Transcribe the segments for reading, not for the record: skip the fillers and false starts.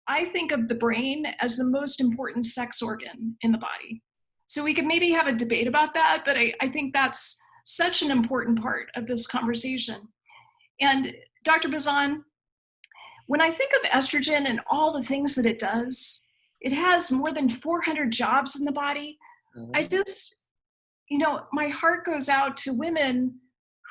I think of the brain as the most important sex organ in the body. So we could maybe have a debate about that, but I think that's such an important part of this conversation. And Dr. Bazzan, when I think of estrogen and all the things that it has more than 400 jobs in the body. I just, my heart goes out to women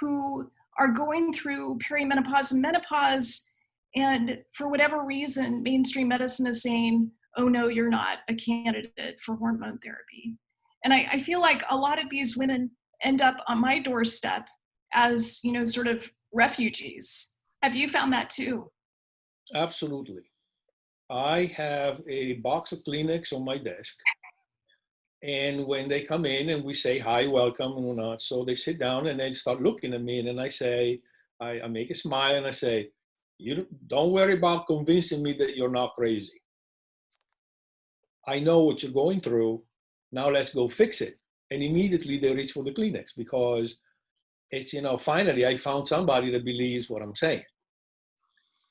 who are going through perimenopause and menopause, and for whatever reason, mainstream medicine is saying, oh no, you're not a candidate for hormone therapy. And I feel like a lot of these women end up on my doorstep as, sort of refugees. Have you found that too? Absolutely. I have a box of Kleenex on my desk. And when they come in and we say, hi, welcome, and whatnot, so they sit down and they start looking at me, and then I say, I make a smile and I say, you don't worry about convincing me that you're not crazy. I know what you're going through. Now let's go fix it. And immediately they reach for the Kleenex because it's, finally I found somebody that believes what I'm saying.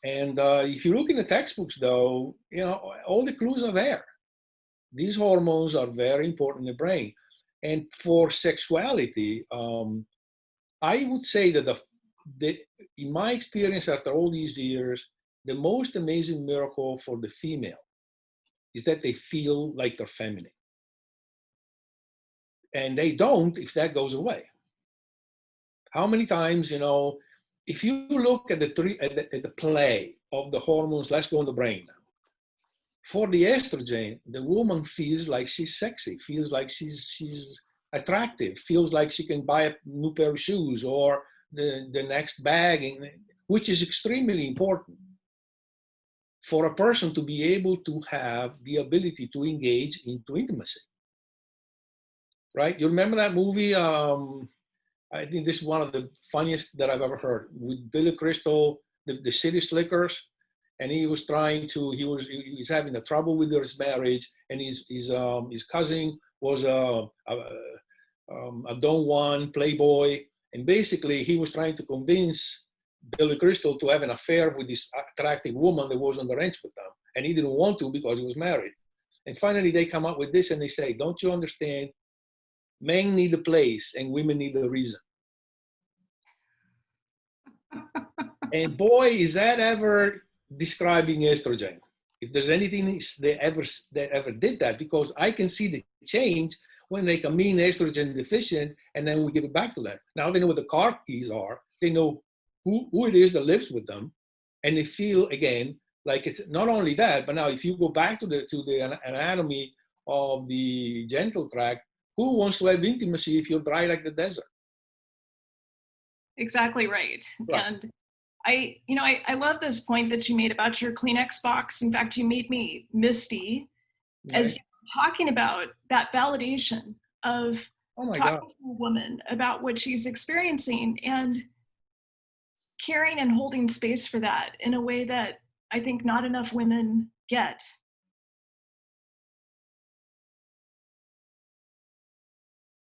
And if you look in the textbooks though, all the clues are there. These hormones are very important in the brain. And for sexuality, I would say that in my experience after all these years, the most amazing miracle for the female is that they feel like they're feminine. And they don't if that goes away. How many times, if you look at the play of the hormones, let's go in the brain now. For the estrogen, the woman feels like she's sexy, feels like she's attractive, feels like she can buy a new pair of shoes or the next bag, which is extremely important for a person to be able to have the ability to engage into intimacy. Right? You remember that movie? I think this is one of the funniest that I've ever heard, with Billy Crystal, the City Slickers. And he was he's having a trouble with his marriage, and his cousin was a Don Juan playboy, and basically he was trying to convince Billy Crystal to have an affair with this attractive woman that was on the ranch with them, and he didn't want to because he was married. And finally they come up with this, and they say, "Don't you understand? Men need a place, and women need a reason." And boy, is that ever describing estrogen. If there's anything that ever did that, because I can see the change when they come in estrogen deficient, and then we give it back to them. Now they know what the car keys are. They know who it is that lives with them, and they feel again like it's not only that, but now if you go back to the anatomy of the genital tract, who wants to have intimacy if you're dry like the desert? Exactly right. And I love this point that you made about your Kleenex box. In fact, you made me misty as you were talking about that validation of talking to a woman about what she's experiencing and caring and holding space for that in a way that I think not enough women get.